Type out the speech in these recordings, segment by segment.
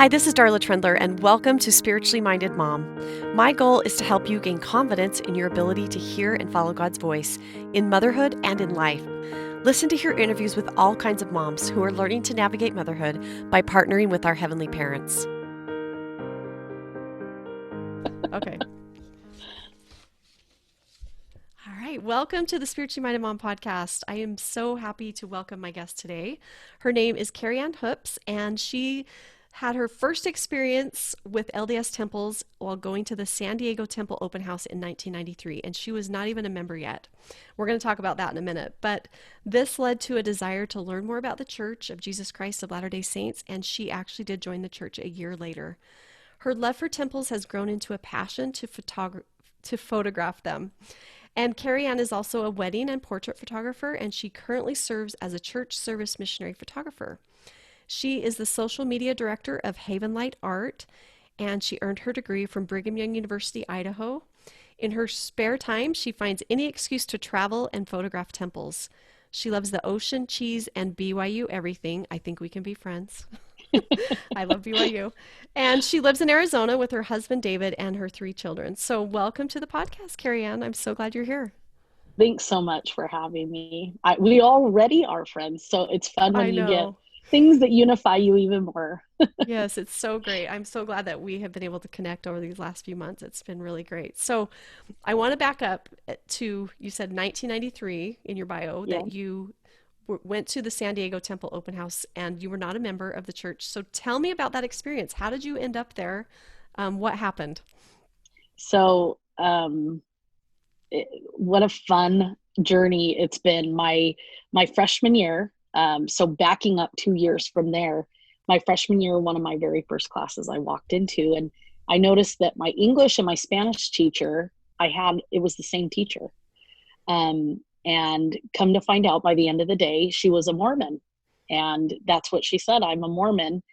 Hi, this is Darla Trendler, and welcome to Spiritually Minded Mom. My goal is to help you gain confidence in your ability to hear and follow God's voice in motherhood and in life. Listen to hear interviews with all kinds of moms who are learning to navigate motherhood by partnering with our heavenly parents. Okay. All right, welcome to the Spiritually Minded Mom podcast. I am so happy to welcome my guest today. Her name is Kary Ann Hoopes, and she had her first experience with LDS temples while going to the San Diego Temple Open House in 1993, and she was not even a member yet. We're going to talk about that in a minute, but this led to a desire to learn more about the Church of Jesus Christ of Latter-day Saints, and she actually did join the church a year later. Her love for temples has grown into a passion to photograph them. And Kary Ann is also a wedding and portrait photographer, and she currently serves as a church service missionary photographer. She is the social media director of Haven Light Art, and she earned her degree from Brigham Young University, Idaho. In her spare time, she finds any excuse to travel and photograph temples. She loves the ocean, cheese, and BYU everything. I think we can be friends. I love BYU. And she lives in Arizona with her husband, David, and her 3 children. So welcome to the podcast, Kary Ann. I'm so glad you're here. Thanks so much for having me. We already are friends, so it's fun when I you get know. things that unify you even more. Yes, it's so great. I'm so glad that we have been able to connect over these last few months. It's been really great. So I want to back up to, you said 1993 in your bio Yeah. that you went to the San Diego Temple Open House and you were not a member of the church. So tell me about that experience. How did you end up there? What happened? So, what a fun journey it's been. My freshman year. So backing up 2 years from there, my freshman year, one of my very first classes I walked into, and I noticed that my English and my Spanish teacher, it was the same teacher. And come to find out by the end of the day, she was a Mormon. And that's what she said, I'm a Mormon.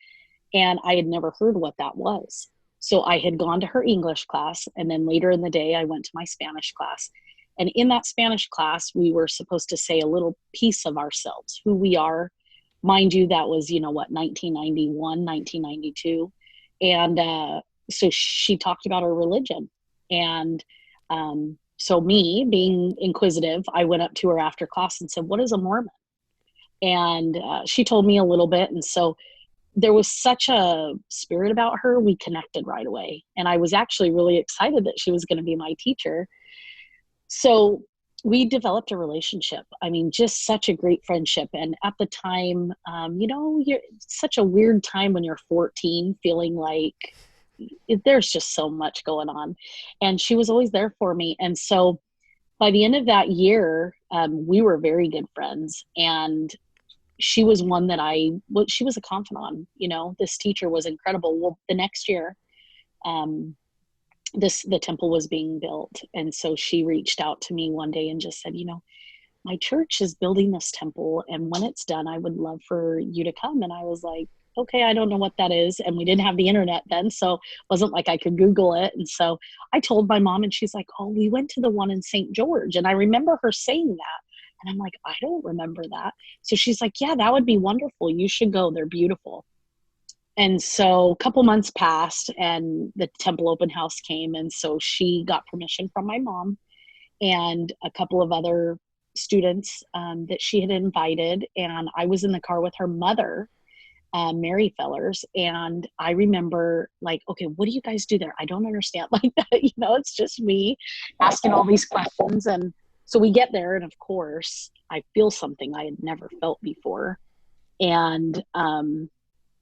And I had never heard what that was. So I had gone to her English class. And then later in the day, I went to my Spanish class. And in that Spanish class, we were supposed to say a little piece of ourselves, who we are. Mind you, that was, 1991, 1992. And so she talked about her religion. And so me being inquisitive, I went up to her after class and said, "What is a Mormon?" And she told me a little bit. And so there was such a spirit about her. We connected right away. And I was actually really excited that she was going to be my teacher. So we developed a relationship. I mean, just such a great friendship. And at the time, it's such a weird time when you're 14, feeling like there's just so much going on. And she was always there for me. And so by the end of that year, we were very good friends. And she was one that she was a confidant. This teacher was incredible. Well, the next year, the temple was being built. And so she reached out to me one day and just said, my church is building this temple. And when it's done, I would love for you to come. And I was like, okay, I don't know what that is. And we didn't have the internet then. So it wasn't like I could Google it. And so I told my mom and she's like, oh, we went to the one in St. George. And I remember her saying that. And I'm like, I don't remember that. So she's like, yeah, that would be wonderful. You should go. They're beautiful. And so a couple months passed and the temple open house came. And so she got permission from my mom and a couple of other students that she had invited. And I was in the car with her mother, Mary Fellers. And I remember like, okay, what do you guys do there? I don't understand like that. It's just me asking all these questions. And so we get there. And of course, I feel something I had never felt before. And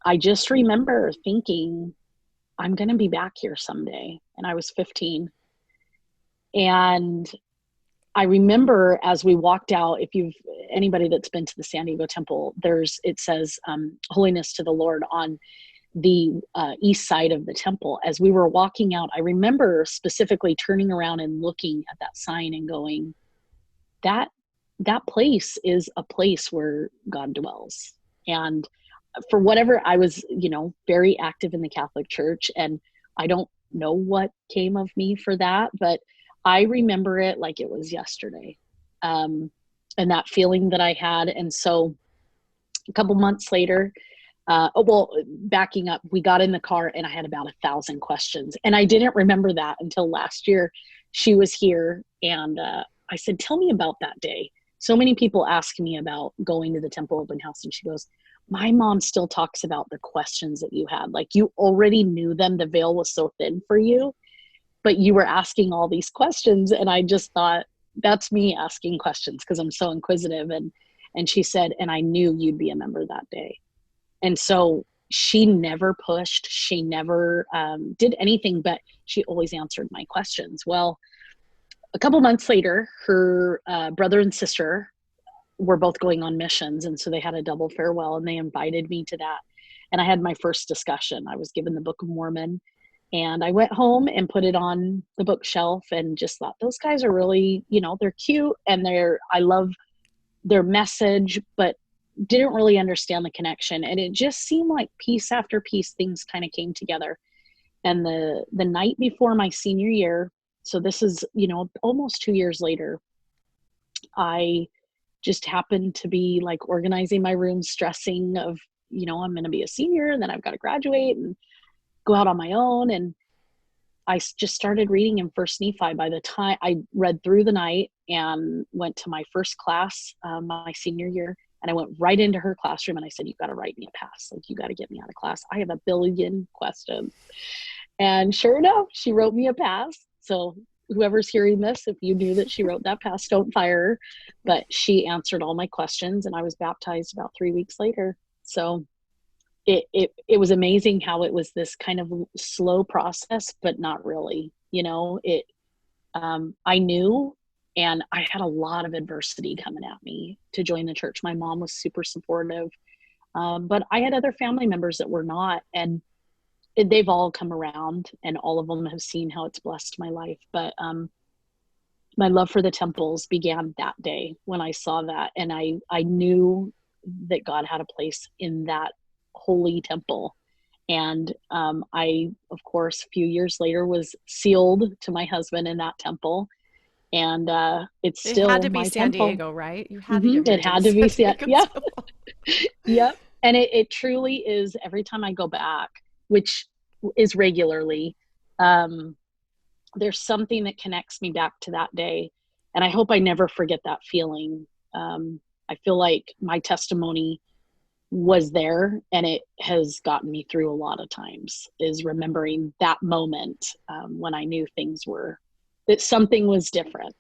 I just remember thinking, I'm going to be back here someday. And I was 15. And I remember as we walked out, anybody that's been to the San Diego Temple, it says holiness to the Lord on the east side of the temple. As we were walking out, I remember specifically turning around and looking at that sign and going, that place is a place where God dwells. And for whatever, I was, very active in the Catholic Church, and I don't know what came of me for that, but I remember it like it was yesterday. And that feeling that I had. And so a couple months later, well, backing up, we got in the car and I had about 1,000 questions. And I didn't remember that until last year. She was here and I said, tell me about that day. So many people ask me about going to the temple open house. And she goes, my mom still talks about the questions that you had. Like you already knew them. The veil was so thin for you, but you were asking all these questions. And I just thought, that's me asking questions because I'm so inquisitive. And she said, and I knew you'd be a member that day. And so she never pushed. She never did anything, but she always answered my questions. Well, a couple months later, her brother and sister were both going on missions. And so they had a double farewell and they invited me to that. And I had my first discussion. I was given the Book of Mormon and I went home and put it on the bookshelf and just thought, those guys are really, they're cute and I love their message, but didn't really understand the connection. And it just seemed like piece after piece, things kind of came together. And the night before my senior year, so this is, almost 2 years later, I just happened to be like organizing my room, stressing of, I'm going to be a senior and then I've got to graduate and go out on my own. And I just started reading in First Nephi. By the time I read through the night and went to my first class, my senior year, and I went right into her classroom and I said, you got to write me a pass. Like, you got to get me out of class. I have a billion questions. And sure enough, she wrote me a pass. So whoever's hearing this, if you knew that she wrote that pass, don't fire her. But she answered all my questions and I was baptized about 3 weeks later. So it was amazing how it was this kind of slow process, but not really, I knew, and I had a lot of adversity coming at me to join the church. My mom was super supportive. But I had other family members that were not, and they've all come around and all of them have seen how it's blessed my life. But my love for the temples began that day when I saw that. And I knew that God had a place in that holy temple. And I, of course, a few years later was sealed to my husband in that temple. And it's It had still to be my San temple. Diego, right? You had to get It married in the had to be San set. Diego Yep. temple. Yep. And it truly is, every time I go back, which is regularly, there's something that connects me back to that day. And I hope I never forget that feeling. I feel like my testimony was there and it has gotten me through a lot of times, is remembering that moment when I knew that something was different.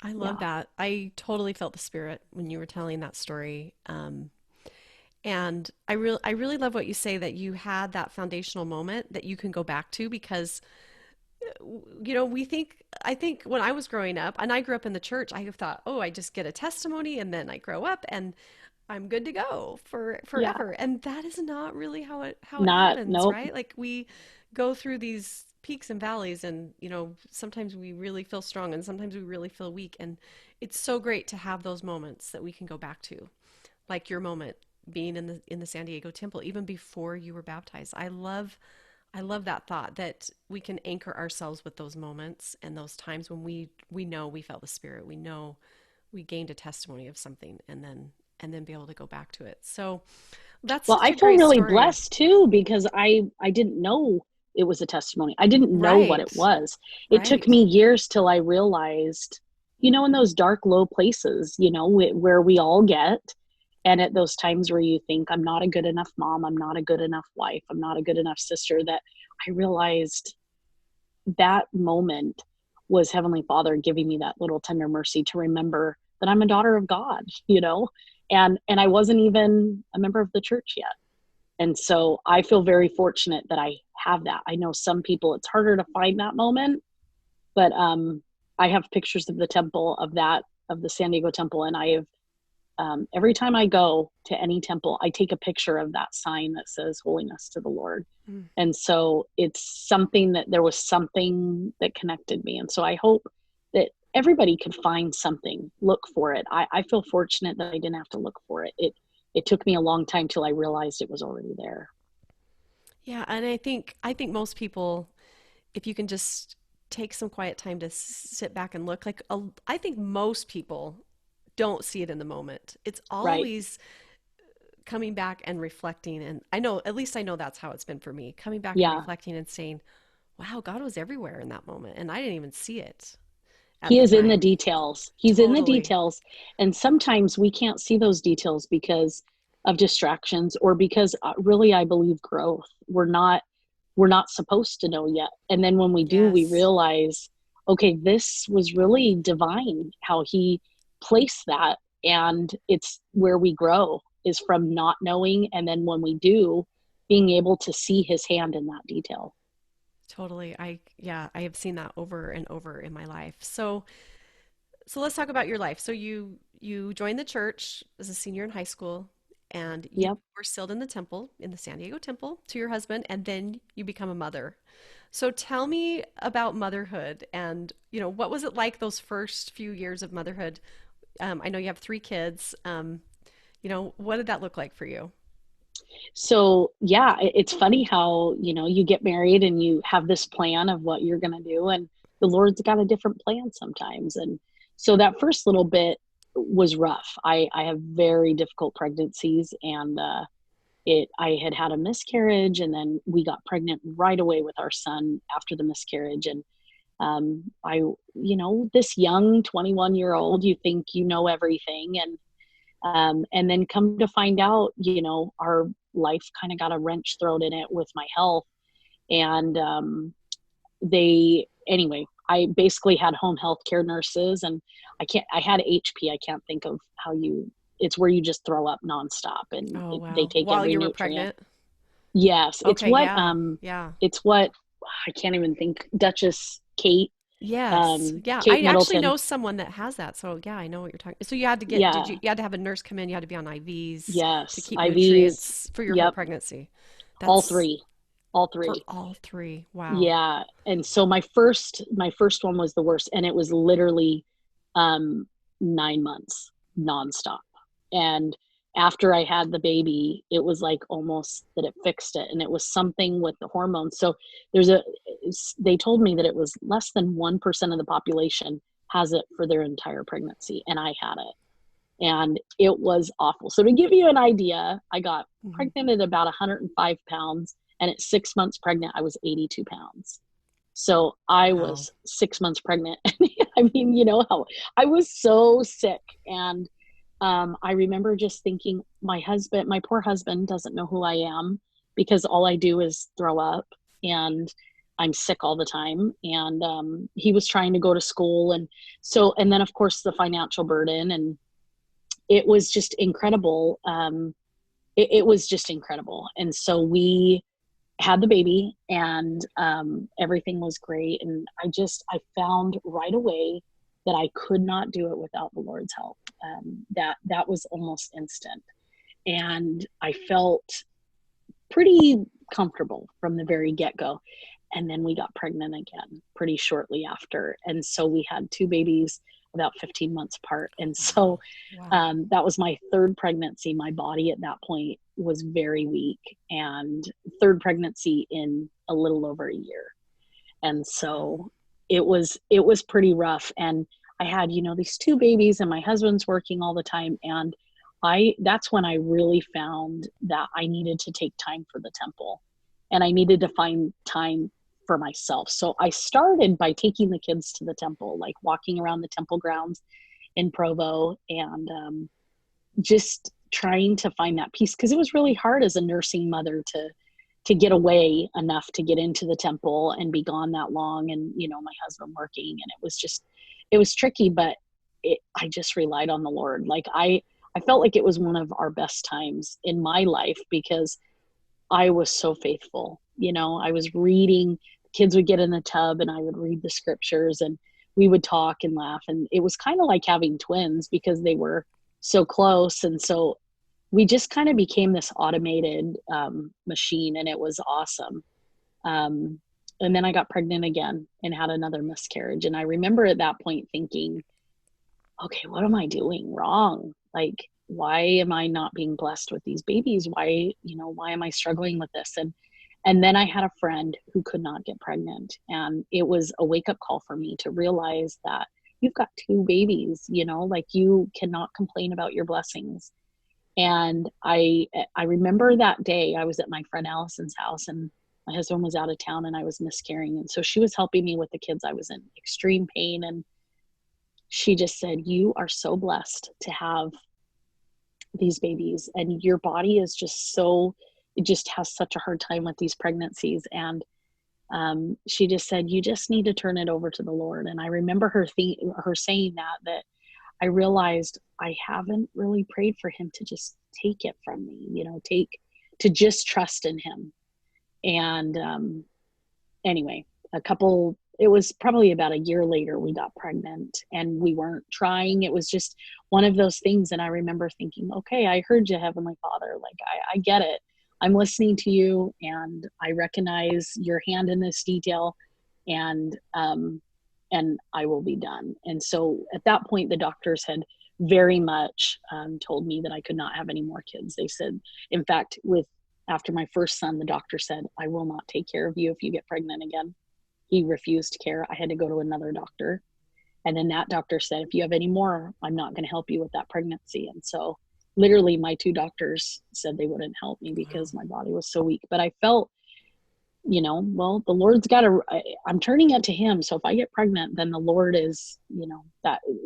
I love Yeah. that. I totally felt the spirit when you were telling that story. And I really love what you say, that you had that foundational moment that you can go back to, because I think when I was growing up, and I grew up in the church, I thought, oh, I just get a testimony and then I grow up and I'm good to go for Yeah. forever. And that is not really how it Not, happens, nope. right? Like, we go through these peaks and valleys, and sometimes we really feel strong and sometimes we really feel weak. And it's so great to have those moments that we can go back to, like your moment being in the San Diego temple even before you were baptized. I love that thought, that we can anchor ourselves with those moments and those times when we know we felt the spirit. We know we gained a testimony of something, and then be able to go back to it. So that's Well, such I a feel great really story. blessed too because I didn't know it was a testimony. I didn't know what it Right. was. It took Right. me years till I realized, in those dark, low places, where we all get, and at those times where you think, I'm not a good enough mom, I'm not a good enough wife, I'm not a good enough sister, that I realized that moment was Heavenly Father giving me that little tender mercy to remember that I'm a daughter of God, and I wasn't even a member of the church yet. And so I feel very fortunate that I have that. I know some people, it's harder to find that moment, but I have pictures of the temple, of the San Diego temple. And I have, every time I go to any temple, I take a picture of that sign that says holiness to the Lord. Mm. And so it's something that there was something that connected me. And so I hope that everybody could find something, look for it. I feel fortunate that I didn't have to look for it. It took me a long time till I realized it was already there. Yeah, and I think most people, if you can just take some quiet time to sit back and look, I think most people don't see it in the moment. It's Right. always coming back and reflecting, and I know, at least I know that's how it's been for me, coming back and Yeah. reflecting and saying, wow, God was everywhere in that moment and I didn't even see it at He the is in the time. details. He's in the Totally. details. And sometimes we can't see those details because of distractions or because really I believe growth. We're not supposed to know yet. And then when we do, we Yes. realize, okay, this was really divine how he placed that. And it's where we grow is from not knowing. And then when we do, being able to see his hand in that detail. Totally. Yeah, I have seen that over and over in my life. So let's talk about your life. So you joined the church as a senior in high school, and you Yep. were sealed in the temple, in the San Diego temple, to your husband, and then you become a mother. So tell me about motherhood, and what was it like those first few years of motherhood? I know you have three kids. What did that look like for you? So yeah, it's funny how, you get married and you have this plan of what you're going to do, and the Lord's got a different plan sometimes. And so that first little bit was rough. I have very difficult pregnancies, and I had a miscarriage, and then we got pregnant right away with our son after the miscarriage. And this young 21-year-old, you think you know everything, and then come to find out, our life kind of got a wrench thrown in it with my health. And anyway, I basically had home health care nurses, and I had HP. I can't think of it's where you just throw up nonstop, and Oh, they wow. take While every you were nutrient. pregnant? Yes. Okay, yeah. Yeah. It's what, I can't even think, Duchess Kate, Yes. Yeah. Kate I actually Middleton. know someone that has that. So yeah, I know what you're talking. So you had to get, Yeah. you had to have a nurse come in, you had to be on IVs to Yes. keep IVs. nutrients for your whole Yep. pregnancy. All That's three. All for three. all three. Wow. Yeah. And so my first one was the worst, and it was literally 9 months nonstop. And after I had the baby, it was like almost that it fixed it. And it was something with the hormones. So they told me that it was less than 1% of the population has it for their entire pregnancy. And I had it. And it was awful. So to give you an idea, I got Hmm. pregnant at about 105 pounds. And at 6 months pregnant, I was 82 pounds. So I Wow. was 6 months pregnant. I mean, you know how I was so sick. And I remember just thinking, my poor husband doesn't know who I am because all I do is throw up, and I'm sick all the time. And he was trying to go to school. And then, of course, the financial burden. And it was just incredible. It was just incredible. And so we had the baby, and everything was great. And I found right away that I could not do it without the Lord's help. That was almost instant. And I felt pretty comfortable from the very get-go. And then we got pregnant again pretty shortly after. And so we had two babies about 15 months apart. And Wow. so Wow. that was my third pregnancy. My body at that point was very weak, and third pregnancy in a little over a year. And Wow. so it was pretty rough. And I had, these two babies, and my husband's working all the time. And that's when I really found that I needed to take time for the temple, and I needed to find time for myself. So I started by taking the kids to the temple, like walking around the temple grounds in Provo, and just trying to find that peace, because it was really hard as a nursing mother to get away enough to get into the temple and be gone that long. And my husband working, and it was tricky. But I just relied on the Lord. Like I felt like it was one of our best times in my life because I was so faithful. I was reading, kids would get in the tub, and I would read the scriptures, and we would talk and laugh. And it was kind of like having twins because they were so close. And so we just kind of became this automated machine, and it was awesome. Um, and then I got pregnant again and had another miscarriage. And I remember at that point thinking, okay, what am I doing wrong? Like, why am I not being blessed with these babies? Why am I struggling with this? And then I had a friend who could not get pregnant. And it was a wake up call for me to realize that you've got two babies, like you cannot complain about your blessings. And I remember that day I was at my friend Allison's house, and my husband was out of town, and I was miscarrying. And so she was helping me with the kids. I was in extreme pain. And she just said, "You are so blessed to have these babies, and your body is just so, it just has such a hard time with these pregnancies." And she just said, "You just need to turn it over to the Lord." And I remember her saying that I realized I haven't really prayed for him to just take it from me, to just trust in him. And anyway, it was probably about a year later we got pregnant, and we weren't trying. It was just one of those things. And I remember thinking, okay, I heard you, Heavenly Father. Like, I get it. I'm listening to you, and I recognize your hand in this detail, and I will be done. And so at that point, the doctors had very much told me that I could not have any more kids. They said, in fact, after my first son, the doctor said, "I will not take care of you if you get pregnant again." He refused care. I had to go to another doctor. And then that doctor said, "If you have any more, I'm not going to help you with that pregnancy." And so literally my two doctors said they wouldn't help me Wow. because my body was so weak. But I felt, well, the Lord's got to, I'm turning it to him. So if I get pregnant, then the Lord is,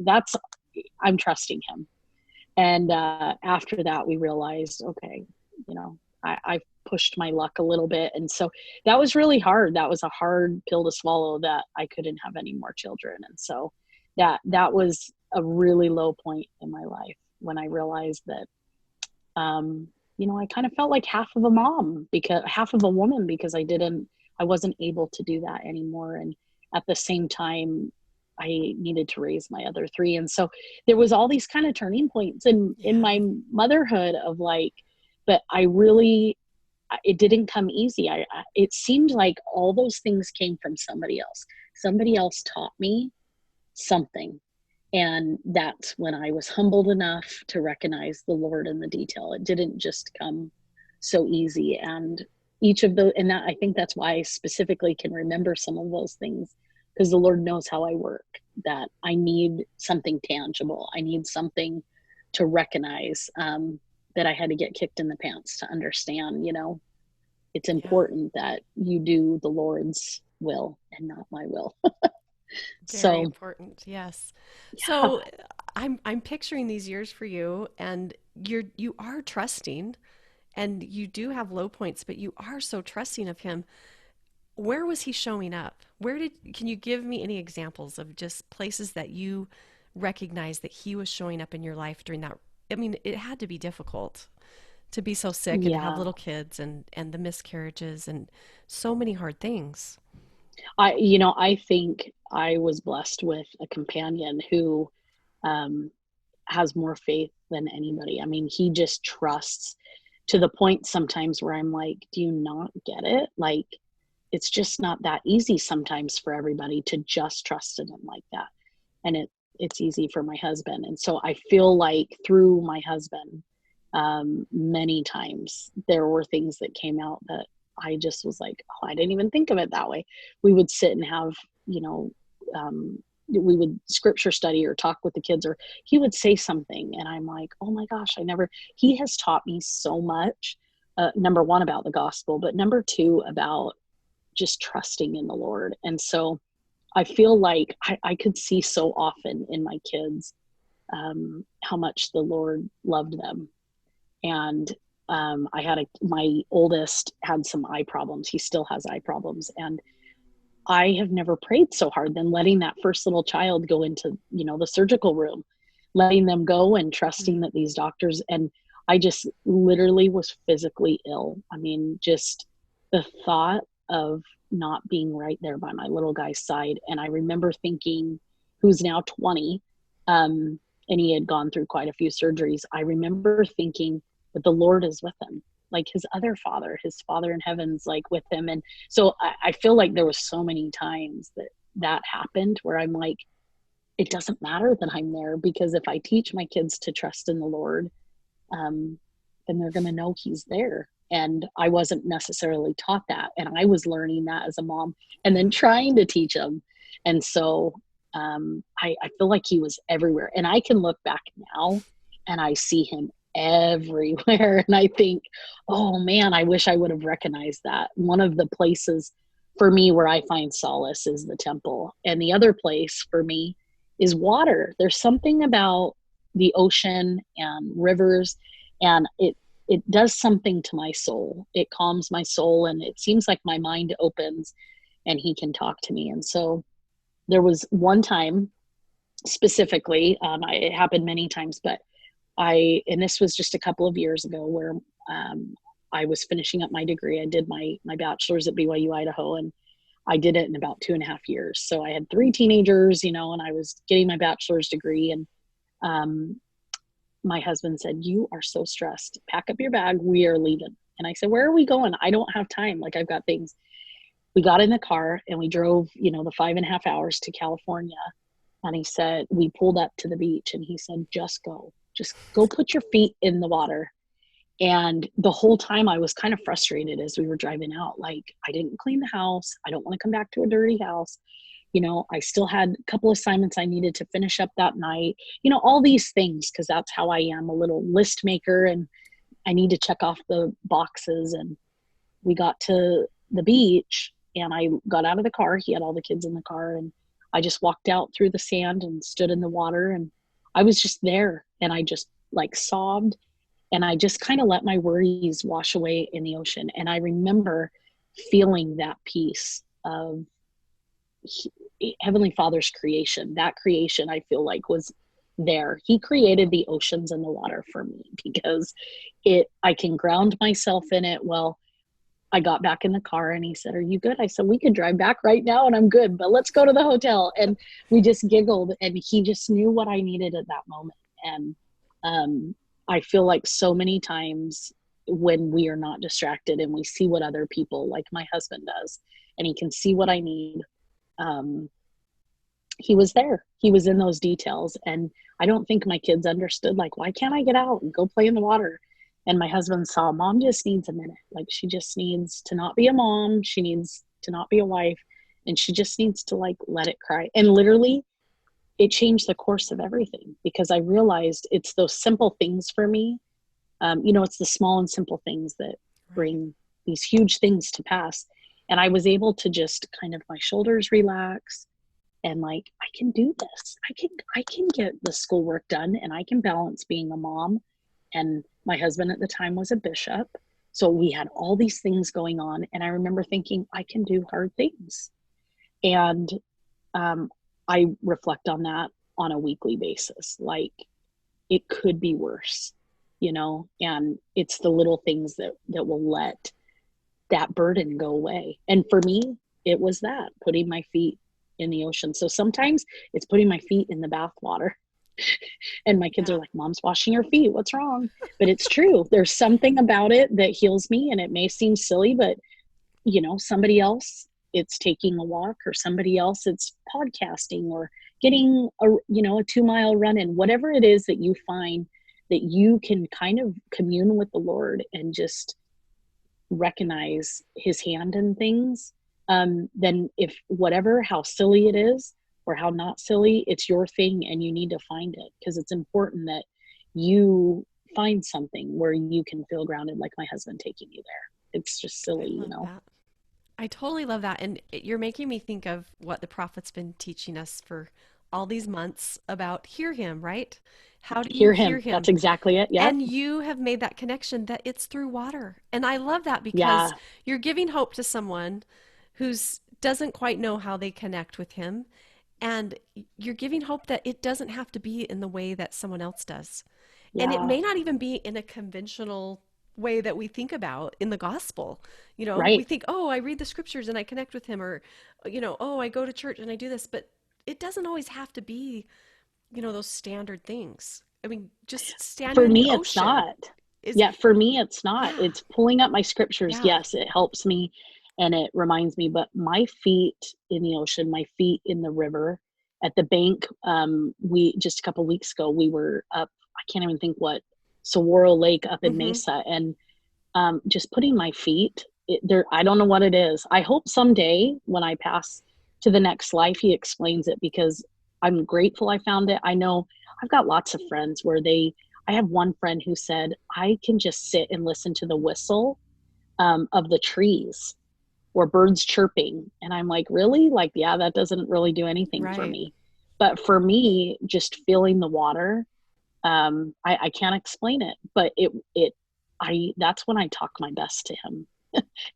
that's, I'm trusting him. And after that, we realized, okay, I pushed my luck a little bit. And so that was really hard. That was a hard pill to swallow, that I couldn't have any more children. And so that was a really low point in my life, when I realized that, I kind of felt like half of a mom, because half of a woman, because I wasn't able to do that anymore. And at the same time, I needed to raise my other three. And so there was all these kind of turning points in Yeah. my motherhood of like, but it didn't come easy. It seemed like all those things came from somebody else. Somebody else taught me something. And that's when I was humbled enough to recognize the Lord in the detail. It didn't just come so easy. And I think that's why I specifically can remember some of those things, because the Lord knows how I work, that I need something tangible. I need something to recognize, that I had to get kicked in the pants to understand, it's Yeah. important that you do the Lord's will and not my will. Very So, important. Yes. yeah, So I'm picturing these years for you, and you are trusting, and you do have low points, but you are so trusting of him. Where was he showing up? Can you give me any examples of just places that you recognize that he was showing up in your life during that? I mean, it had to be difficult to be so sick and to have yeah. little kids and the miscarriages and so many hard things. I think I was blessed with a companion who um, has more faith than anybody. I mean, he just trusts to the point sometimes where I'm like, do you not get it? Like, it's just not that easy sometimes for everybody to just trust in him like that. And it's easy for my husband. And so I feel like through my husband, many times there were things that came out that I just was like, oh, I didn't even think of it that way. We would sit and have, you know, we would scripture study or talk with the kids, or he would say something and I'm like, oh my gosh, he has taught me so much. Number one, about the gospel, but number two, about just trusting in the Lord. And so I feel like I could see so often in my kids, how much the Lord loved them. And my oldest had some eye problems. He still has eye problems. And I have never prayed so hard than letting that first little child go into, the surgical room, letting them go and trusting Mm. that these doctors, and I just literally was physically ill. I mean, just the thought of not being right there by my little guy's side. And I remember thinking, who's now 20, and he had gone through quite a few surgeries. I remember thinking that the Lord is with him, like his father in heaven's like with him. And so I feel like there was so many times that happened where I'm like, it doesn't matter that I'm there, because if I teach my kids to trust in the Lord, um, then they're going to know he's there. And I wasn't necessarily taught that. And I was learning that as a mom and Yeah. then trying to teach them. And so I feel like he was everywhere. And I can look back now and I see him everywhere. And I think, oh man, I wish I would have recognized that. One of the places for me where I find solace is the temple. And the other place for me is water. There's something about the ocean and rivers, and it does something to my soul. It calms my soul, and it seems like my mind opens and he can talk to me. And so there was one time specifically, it happened many times, but and this was just a couple of years ago, where I was finishing up my degree. I did my bachelor's at BYU, Idaho, and I did it in about 2.5 years. So I had 3 teenagers, and I was getting my bachelor's degree. And my husband said, "You are so stressed. Pack up your bag. We are leaving." And I said, "Where are we going? I don't have time. Like, I've got things." We got in the car and we drove, the 5.5 hours to California. And he said, we pulled up to the beach and he said, just go put your feet in the water. And the whole time I was kind of frustrated as we were driving out. Like, I didn't clean the house. I don't want to come back to a dirty house. I still had a couple assignments I needed to finish up that night, all these things, because that's how I am, a little list maker, and I need to check off the boxes. And we got to the beach and I got out of the car. He had all the kids in the car, and I just walked out through the sand and stood in the water, and I was just there, and I just like sobbed, and I just kind of let my worries wash away in the ocean. And I remember feeling that peace of Heavenly Father's creation. That creation, I feel like, was there. He created the oceans and the water for me because I can ground myself in it. Well, I got back in the car and he said, "Are you good?" I said, "We could drive back right now and I'm good, but let's go to the hotel." And we just giggled, and he just knew what I needed at that moment. And I feel like so many times when we are not distracted and we see what other people, like my husband, does, and he can see what I need, he was there. He was in those details. And I don't think my kids understood, like, why can't I get out and go play in the water? And my husband saw, Mom just needs a minute. Like, she just needs to not be a mom. She needs to not be a wife. And she just needs to, like, let it cry. And literally, it changed the course of everything, because I realized it's those simple things for me. It's the small and simple things that bring these huge things to pass. And I was able to just kind of, my shoulders relax, and like, I can do this. I can get the schoolwork done, and I can balance being a mom. And my husband at the time was a bishop. So we had all these things going on. And I remember thinking, I can do hard things. And I reflect on that on a weekly basis. Like, it could be worse, and it's the little things that will let that burden go away. And for me, it was that, putting my feet in the ocean. So sometimes it's putting my feet in the bath water. And my kids are like, "Mom's washing your feet. What's wrong?" But it's true. There's something about it that heals me, and it may seem silly, but somebody else, it's taking a walk, or somebody else, it's podcasting, or getting a 2-mile run in, whatever it is that you find that you can kind of commune with the Lord and just recognize his hand in things. Then if whatever, how silly it is, or how not silly, it's your thing, and you need to find it, because it's important that you find something where you can feel grounded, like my husband taking you there. It's just silly, That. I totally love that. And you're making me think of what the prophet's been teaching us for all these months about hear him, right? How do you Hear hear him. That's him? exactly it. Yep. And you have made that connection that it's through water. And I love that, Yeah. because you're giving hope to someone who doesn't quite know how they connect with him. And you're giving hope that it doesn't have to be in the way that someone else does. And it Yeah. may not even be in a conventional way that we think about in the gospel. We Right. think, oh, I read the scriptures and I connect with him, or, oh, I go to church and I do this. But it doesn't always have to be, those standard things. I mean, just standing For in the me, it's ocean not. is, Yeah, for me, it's not. yeah, It's pulling up my scriptures. yeah. Yes, it helps me and it reminds me, but my feet in the ocean, my feet in the river, at the bank, we just a couple weeks ago, we were up, I can't even think what, Saguaro Lake up in Mm-hmm. Mesa, and just putting my feet there. I don't know what it is. I hope someday when I pass to the next life, he explains it, because I'm grateful I found it. I know I've got lots of friends where I have one friend who said, I can just sit and listen to the whistle of the trees or birds chirping. And I'm like, really? Like, yeah, that doesn't really do anything for Right. me. But for me, just feeling the water, I can't explain it, but that's when I talk my best to him.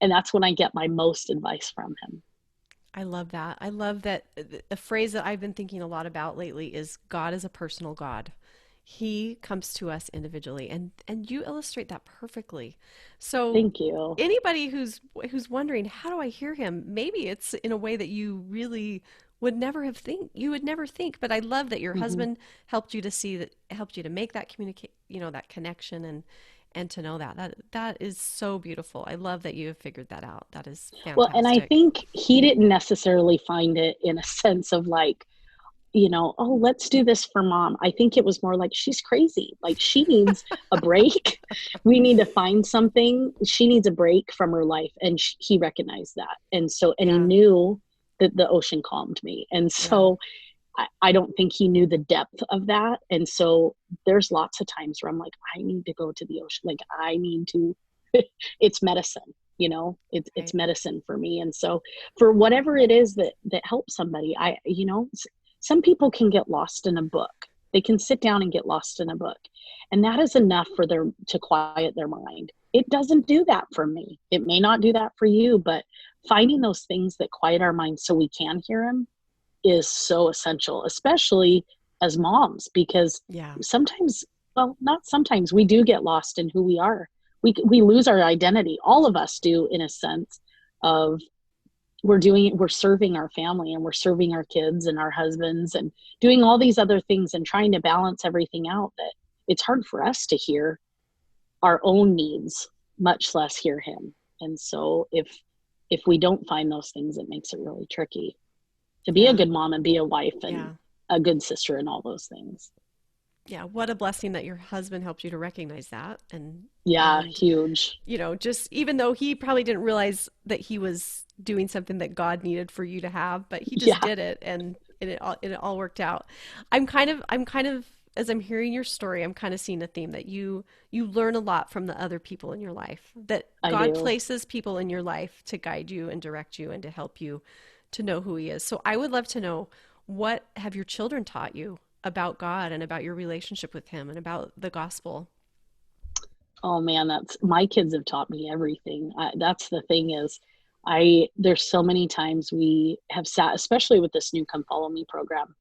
And that's when I get my most advice from him. I love that. I love that a phrase that I've been thinking a lot about lately is God is a personal God. He comes to us individually, and you illustrate that perfectly. So Thank you. anybody who's wondering, how do I hear him? Maybe it's in a way that you would never think, but I love that your Hmm. husband helped you to see that, helped you to make that communicate, that connection, and to know that is so beautiful. I love that you have figured that out. That is Well, and I fantastic. think he didn't necessarily find it in a sense of like, oh, let's do this for mom. I think it was more like she's crazy. Like she needs a break. We need to find something. She needs a break from her life. And he recognized that. And he Yeah. knew that the ocean calmed me. And Yeah. so I don't think he knew the depth of that. And so there's lots of times where I'm like, I need to go to the ocean. Like I need to, it's medicine, it's Right. medicine for me. And so for whatever it is that helps somebody, some people can get lost in a book. They can sit down and get lost in a book. And that is enough for their to quiet their mind. It doesn't do that for me. It may not do that for you, but finding those things that quiet our minds so we can hear him is so essential, especially as moms, because Yeah. sometimes, well, not sometimes, we do get lost in who we are. We lose our identity. All of us do, in a sense of we're serving our family and we're serving our kids and our husbands and doing all these other things and trying to balance everything out, that it's hard for us to hear our own needs, much less hear him. And so if we don't find those things, it makes it really tricky to be a Yeah. good mom and be a wife and Yeah. a good sister and all those things. Yeah. What a blessing that your husband helped you to recognize that. Yeah, And huge. just even though he probably didn't realize that he was doing something that God needed for you to have, but he just Yeah, did it, and it all worked out. I'm kind of as I'm hearing your story, I'm kind of seeing a theme that you learn a lot from the other people in your life. That I God do. places people in your life to guide you and direct you and to help you to know who he is. So I would love to know, what have your children taught you about God and about your relationship with him and about the gospel? Oh man, that's my kids have taught me everything. That's the thing is, there's so many times we have sat, especially with this new Come Follow Me program,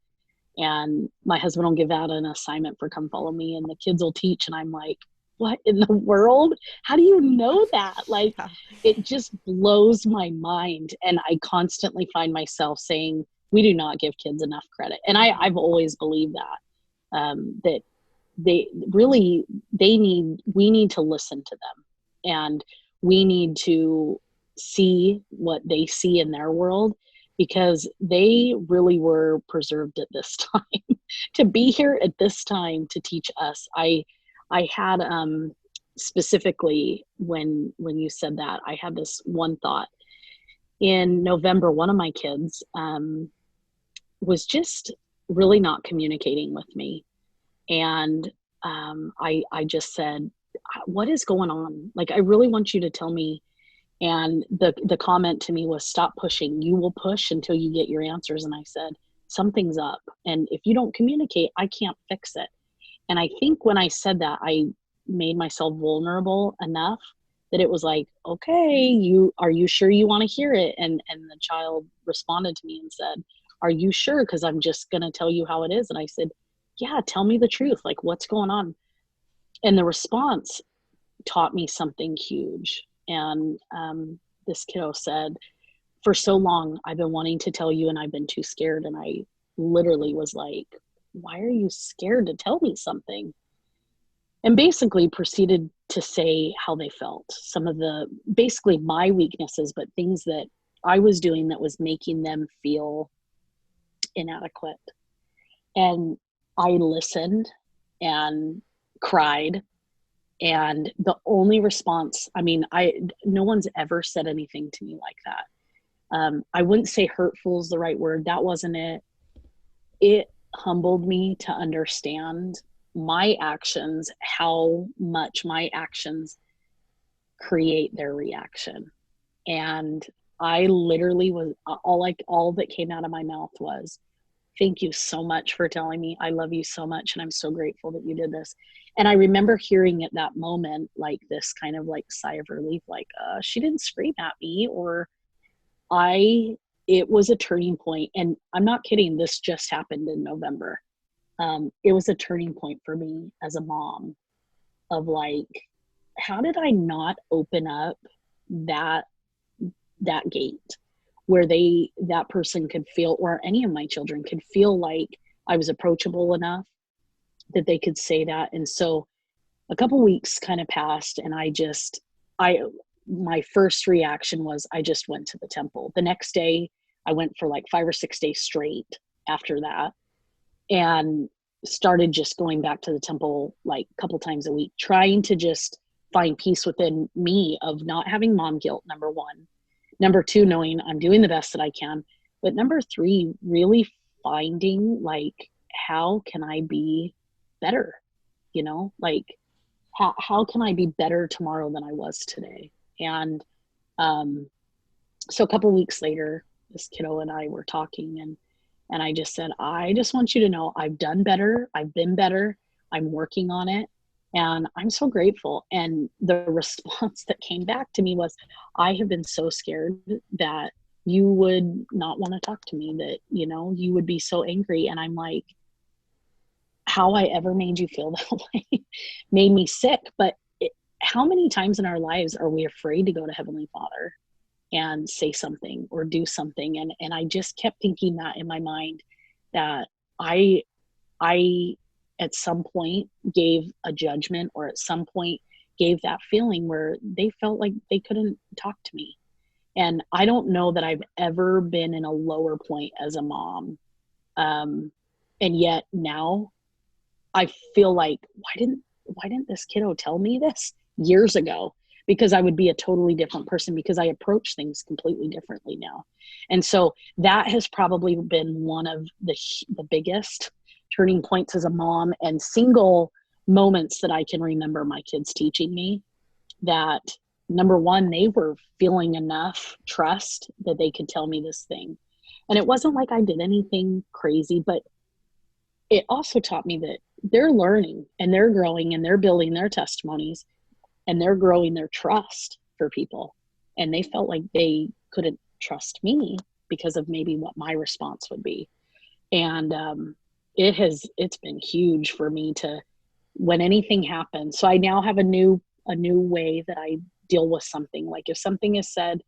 and my husband will give out an assignment for Come Follow Me, and the kids will teach, and I'm like, what in the world? How do you know that? Like, Yeah. it just blows my mind, and I constantly find myself saying we do not give kids enough credit, and I've always believed that, that they really we need to listen to them, and we need to see what they see in their world, because they really were preserved at this time to be here at this time to teach us. I had specifically when you said that, I had this one thought. In November, one of my kids was just really not communicating with me, and I just said, "What is going on? Like, I really want you to tell me." And the comment to me was, "Stop pushing. You will push until you get your answers." And I said, "Something's up, and if you don't communicate, I can't fix it." And I think when I said that, I made myself vulnerable enough that it was like, "Okay, are you sure you want to hear it?" And the child responded to me and said, "Are you sure? Because I'm just going to tell you how it is." And I said, "Yeah, tell me the truth. Like, what's going on?" And the response taught me something huge. And this kiddo said, "For so long, I've been wanting to tell you, and I've been too scared." And I literally was like, "Why are you scared to tell me something?" And basically proceeded to say how they felt. Some of basically my weaknesses, but things that I was doing that was making them feel inadequate. And I listened and cried. And the only response, I mean, no one's ever said anything to me like that. I wouldn't say hurtful is the right word. That wasn't it. It humbled me to understand my actions, how much my actions create their reaction. And I literally was all that came out of my mouth was, thank you so much for telling me. I love you so much. And I'm so grateful that you did this. And I remember hearing at that moment, like this kind of like sigh of relief, like, she didn't scream at me, or it was a turning point. And I'm not kidding. This just happened in November. It was a turning point for me as a mom of like, how did I not open up that gate where that person could feel, or any of my children could feel like I was approachable enough that they could say that. And so a couple weeks kind of passed, and I my first reaction was I just went to the temple. The next day I went for like 5 or 6 days straight after that, and started just going back to the temple like a couple times a week, trying to just find peace within me of not having mom guilt, number one. Number two, knowing I'm doing the best that I can. But number three, really finding like, how can I be better? Like, how can I be better tomorrow than I was today? And um, so a couple weeks later, this kiddo and I were talking, and I just said, I just want you to know I've done better. I've been better. I'm working on it. And I'm so grateful. And the response that came back to me was, I have been so scared that you would not want to talk to me, that, you would be so angry. And I'm like, how I ever made you feel that way made me sick. But how many times in our lives are we afraid to go to Heavenly Father and say something or do something? And I just kept thinking that in my mind, that I at some point gave a judgment, or at some point gave that feeling where they felt like they couldn't talk to me. And I don't know that I've ever been in a lower point as a mom. And yet now I feel like, why didn't this kiddo tell me this years ago? Because I would be a totally different person, because I approach things completely differently now. And so that has probably been one of the biggest turning points as a mom, and single moments that I can remember my kids teaching me that, number one, they were feeling enough trust that they could tell me this thing. And it wasn't like I did anything crazy, but it also taught me that they're learning and they're growing and they're building their testimonies and they're growing their trust for people. And they felt like they couldn't trust me because of maybe what my response would be. And it's been huge for me to, when anything happens. So I now have a new way that I deal with something. Like if something is said,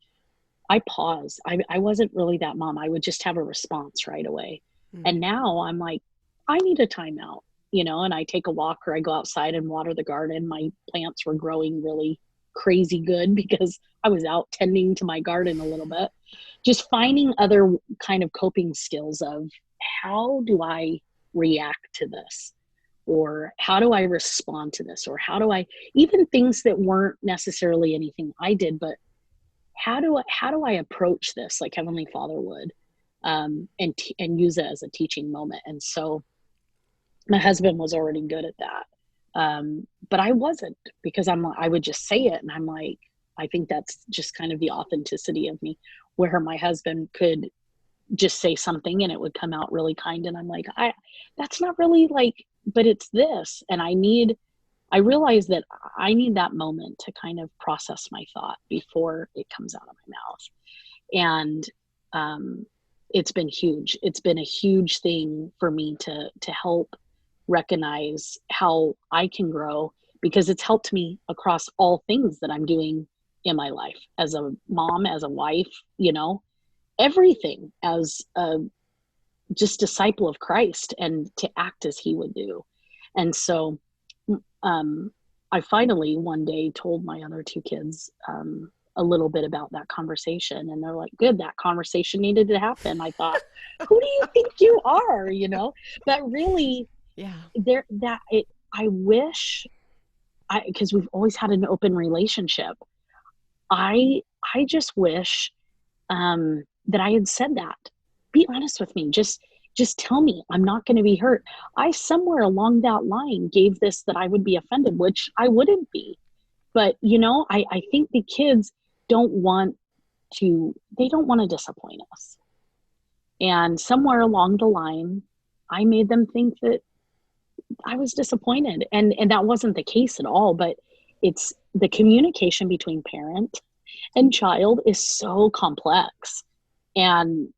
I pause. I wasn't really that mom. I would just have a response right away. Mm. And now I'm like, I need a timeout, and I take a walk, or I go outside and water the garden. My plants were growing really crazy good because I was out tending to my garden a little bit. Just finding other kind of coping skills of, how do I react to this? Or how do I respond to this? Or how do I, even things that weren't necessarily anything I did, but how do I approach this like Heavenly Father would, and use it as a teaching moment? And so my husband was already good at that, but I wasn't, because I would just say it, and I'm like, I think that's just kind of the authenticity of me, where my husband could just say something and it would come out really kind, and I'm like, that's not really like, but it's this, and I realize that I need that moment to kind of process my thought before it comes out of my mouth. And it's been huge. It's been a huge thing for me to help recognize how I can grow, because it's helped me across all things that I'm doing in my life, as a mom, as a wife, everything, as a just disciple of Christ, and to act as he would do. And so I finally one day told my other two kids a little bit about that conversation, and they're like, good, that conversation needed to happen. I thought, who do you think you are? But really, Yeah. I wish, because we've always had an open relationship. I just wish that I had said that. Be honest with me. Just Just tell me, I'm not going to be hurt. I somewhere along that line gave this that I would be offended, which I wouldn't be. But, I think the kids don't want they don't want to disappoint us. And somewhere along the line, I made them think that I was disappointed. And that wasn't the case at all. But it's the communication between parent and child is so complex. And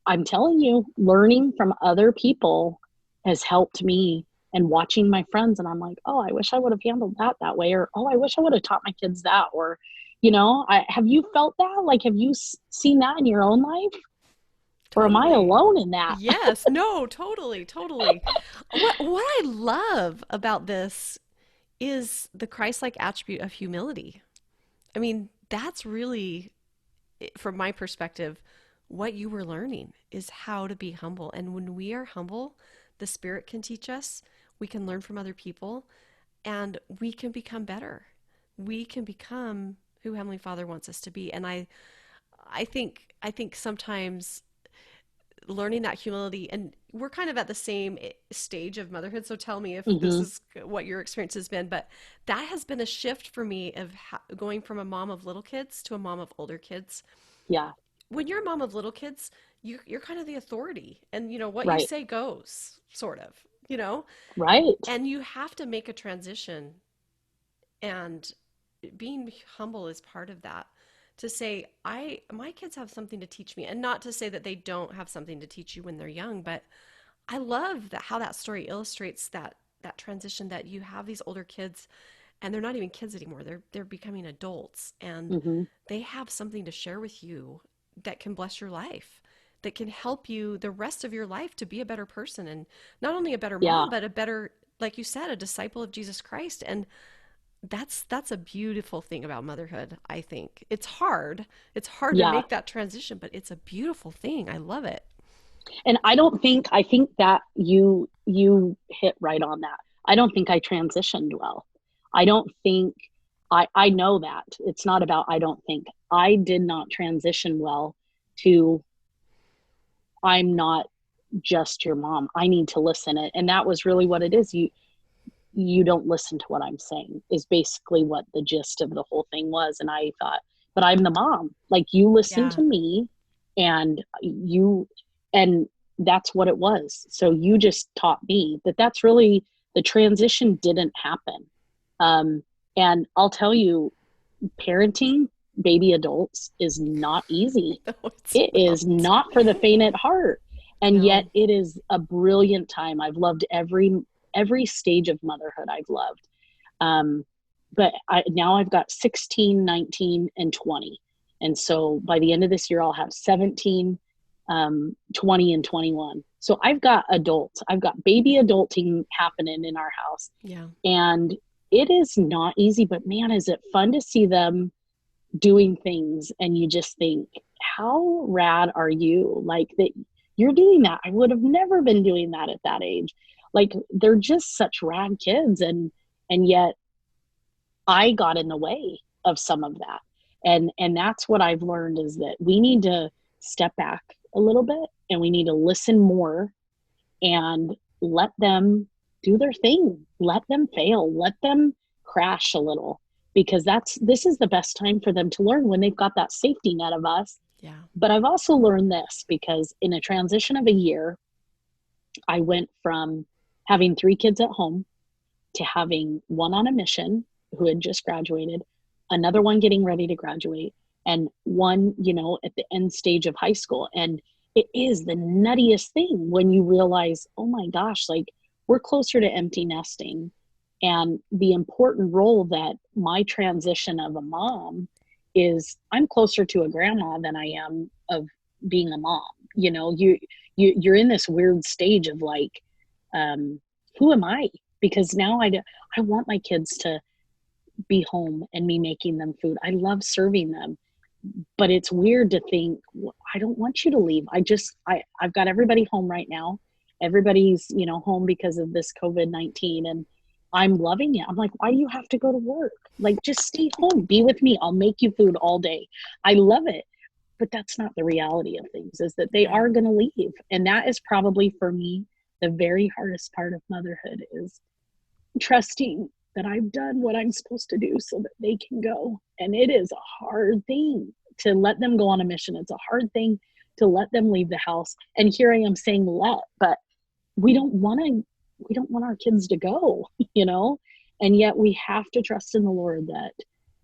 I'm telling you, learning from other people has helped me, and watching my friends. And I'm like, oh, I wish I would have handled that way. Or, oh, I wish I would have taught my kids that. Or, have you felt that? Like, have you seen that in your own life? Or am I Totally. alone in that? Yes, no, totally, totally. What I love about this is the Christ-like attribute of humility. I mean, that's really, from my perspective, what you were learning is how to be humble. And when we are humble, the Spirit can teach us, we can learn from other people, and we can become better. We can become who Heavenly Father wants us to be. And I think sometimes learning that humility, and we're kind of at the same stage of motherhood, so tell me if this Mm-hmm. is what your experience has been, but that has been a shift for me of going from a mom of little kids to a mom of older kids. Yeah. When you're a mom of little kids, you're kind of the authority, and what you Right. say goes, sort of, you know Right. and you have to make a transition, and being humble is part of that, to say, I my kids have something to teach me, and not to say that they don't have something to teach you when they're young, but I love that, how that story illustrates that transition, that you have these older kids, and they're not even kids anymore, they're becoming adults, and Mm-hmm. they have something to share with you that can bless your life, that can help you the rest of your life to be a better person, and not only a better Yeah. mom, but a better, like you said, a disciple of Jesus Christ. And that's a beautiful thing about motherhood. I think it's hard to Yeah. make that transition, but it's a beautiful thing. I love it. And I think that you hit right on that. I don't think I transitioned well. I don't think I know that. It's not about I don't think. I did not transition well to I'm not just your mom. I need to listen. And that was really what it is. You don't listen to what I'm saying is basically what the gist of the whole thing was. And I thought, but I'm the mom. Like, you listen Yeah. to me, and and that's what it was. So you just taught me that that's really the transition didn't happen. Um, and I'll tell you, parenting baby adults is not easy. No, it's It is not. not for the faint at heart. And yet No. it is a brilliant time. I've loved every stage of motherhood. I've loved. Um, but now I've got 16, 19, and 20. And so by the end of this year, I'll have 17, 20, and 21. So I've got adults. I've got baby adulting happening in our house. Yeah. And it is not easy, but man, is it fun to see them doing things, and you just think, how rad are you, like, that you're doing that. I would have never been doing that at that age. Like, they're just such rad kids, and yet I got in the way of some of that. And that's what I've learned, is that we need to step back a little bit, and we need to listen more, and let them do their thing. Let them fail. Let them crash a little, because this is the best time for them to learn, when they've got that safety net of us. Yeah. But I've also learned this, because in a transition of a year, I went from having 3 kids at home to having one on a mission who had just graduated, another one getting ready to graduate, and one, at the end stage of high school. And it is the nuttiest thing when you realize, oh my gosh, like, we're closer to empty nesting, and the important role that my transition of a mom is, I'm closer to a grandma than I am of being a mom. You're in this weird stage of like, who am I? Because now I want my kids to be home and me making them food. I love serving them, but it's weird to think, I don't want you to leave. I've got everybody home right now. Everybody's, home because of this COVID-19, and I'm loving it. I'm like, why do you have to go to work? Like, just stay home, be with me. I'll make you food all day. I love it. but that's not the reality of things, is that they Right. are going to leave. And that is probably for me the very hardest part of motherhood, is trusting that I've done what I'm supposed to do so that they can go. And it is a hard thing to let them go on a mission. It's a hard thing to let them leave the house. And here I am saying let, but we don't want our kids to go, you know? And yet we have to trust in the Lord that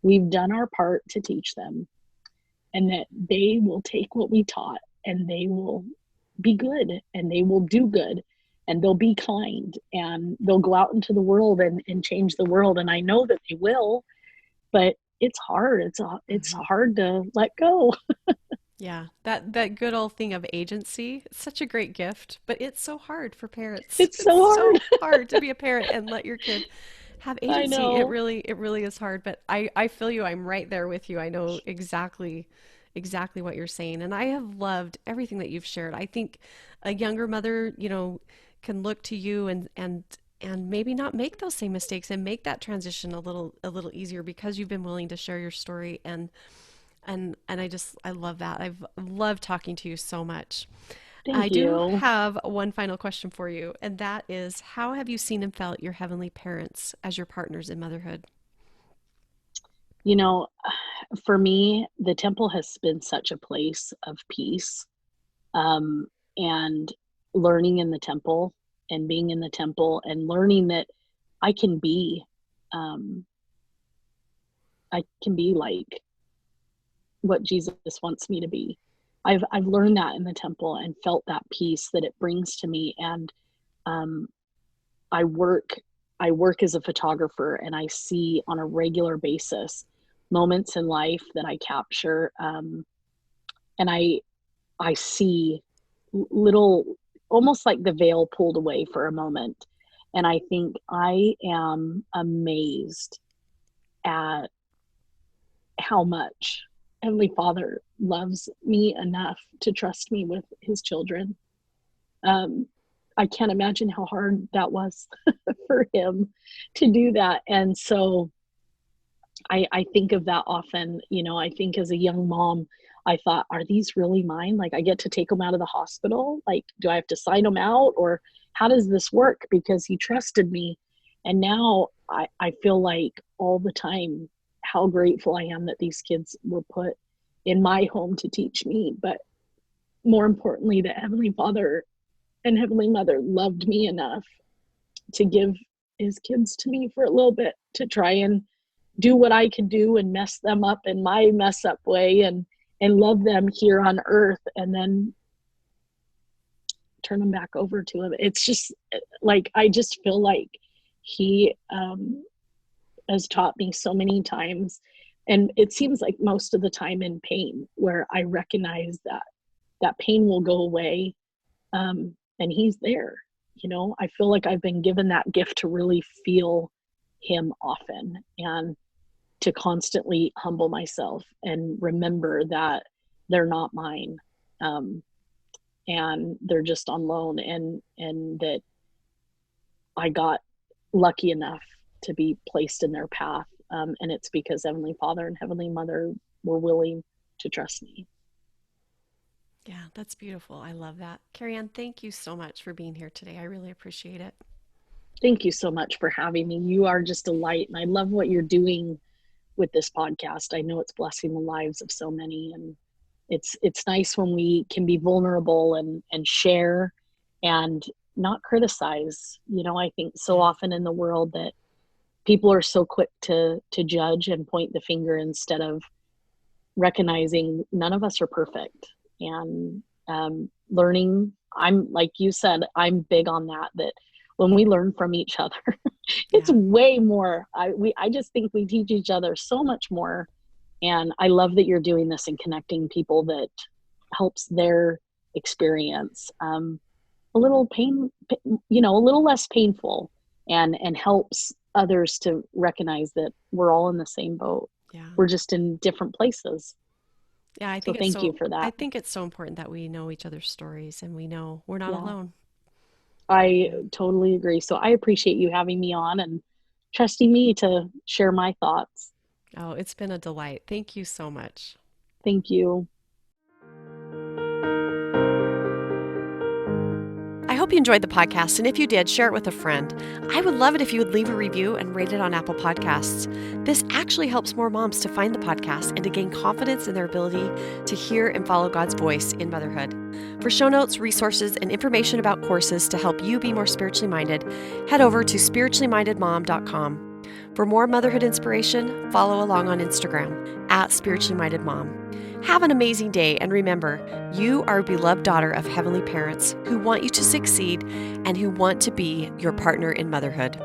we've done our part to teach them, and that they will take what we taught and they will be good and they will do good and they'll be kind and they'll go out into the world and change the world. And I know that they will, but it's hard. It's Hmm. hard to let go. Yeah, that good old thing of agency, it's such a great gift, but it's so hard for parents. It's It's so hard. so hard to be a parent and let your kid have I agency. know. It really is hard, but I feel you. I'm right there with you. I know exactly what you're saying, and I have loved everything that you've shared. I think a younger mother, can look to you and maybe not make those same mistakes and make that transition a little easier because you've been willing to share your story and I love that. I've loved talking to you so much. I Thank do you. have one final question for you, and that is how have you seen and felt your heavenly parents as your partners in motherhood? You know, for me, the temple has been such a place of peace, um, and learning in the temple and being in the temple and learning that I can be, um, I can be like what Jesus wants me to be. I've learned that in the temple and felt that peace that it brings to me. And um, I work I work as a photographer, and I see on a regular basis moments in life that I capture, and I see little, almost like the veil pulled away for a moment, and I think I am amazed at how much Heavenly Father loves me enough to trust me with His children. Um, I can't imagine how hard that was for Him to do that, and so I think of that often. You know, I think as a young mom, I thought, are these really mine? Like, I get to take them out of the hospital? Like, do I have to sign them out? Or how does this work? Because he trusted me. And now I feel like all the time how grateful I am that these kids were put in my home to teach me. But more importantly, that Heavenly Father and Heavenly Mother loved me enough to give his kids to me for a little bit to try and do what I could do and mess them up in my mess up way, and love them here on earth, and then turn them back over to him. It's just like I just feel like he has taught me so many times, and it seems like most of the time in pain, where I recognize that that pain will go away, and he's there. You know, I feel like I've been given that gift to really feel him often, and to constantly humble myself and remember that they're not mine, um, and they're just on loan, and that I got lucky enough to be placed in their path, and it's because Heavenly Father and Heavenly Mother were willing to trust me. Yeah, that's beautiful. I love that. Carrie Ann, thank you so much for being here today. I really appreciate it. Thank you so much for having me. You are just a light, and I love what you're doing with this podcast. I know it's blessing the lives of so many, and it's nice when we can be vulnerable and share and not criticize. You know, I think so Yeah. often in the world that people are so quick to judge and point the finger instead of recognizing none of us are perfect, and learning. I'm like you said, I'm big on that. That when we learn from each other, it's Yeah. way more. I just think we teach each other so much more, and I love that you're doing this and connecting people that helps their experience a little a little less painful, and helps others to recognize that we're all in the same boat. Yeah. We're just in different places. Yeah, So thank you for I that. think it's so important that we know each other's stories and we know we're not Yeah, alone. I Yeah. totally agree. So I appreciate you having me on and trusting me to share my thoughts. Oh, it's been a delight. Thank you so much. Thank you. hope you enjoyed the podcast, and if you did, share it with a friend. I would love it if you would leave a review and rate it on Apple Podcasts. This actually helps more moms to find the podcast and to gain confidence in their ability to hear and follow God's voice in motherhood. For show notes, resources, and information about courses to help you be more spiritually minded, head over to spirituallymindedmom.com. For more motherhood inspiration, follow along on Instagram at spirituallymindedmom. Have an amazing day, and remember, you are a beloved daughter of heavenly parents who want you to succeed and who want to be your partner in motherhood.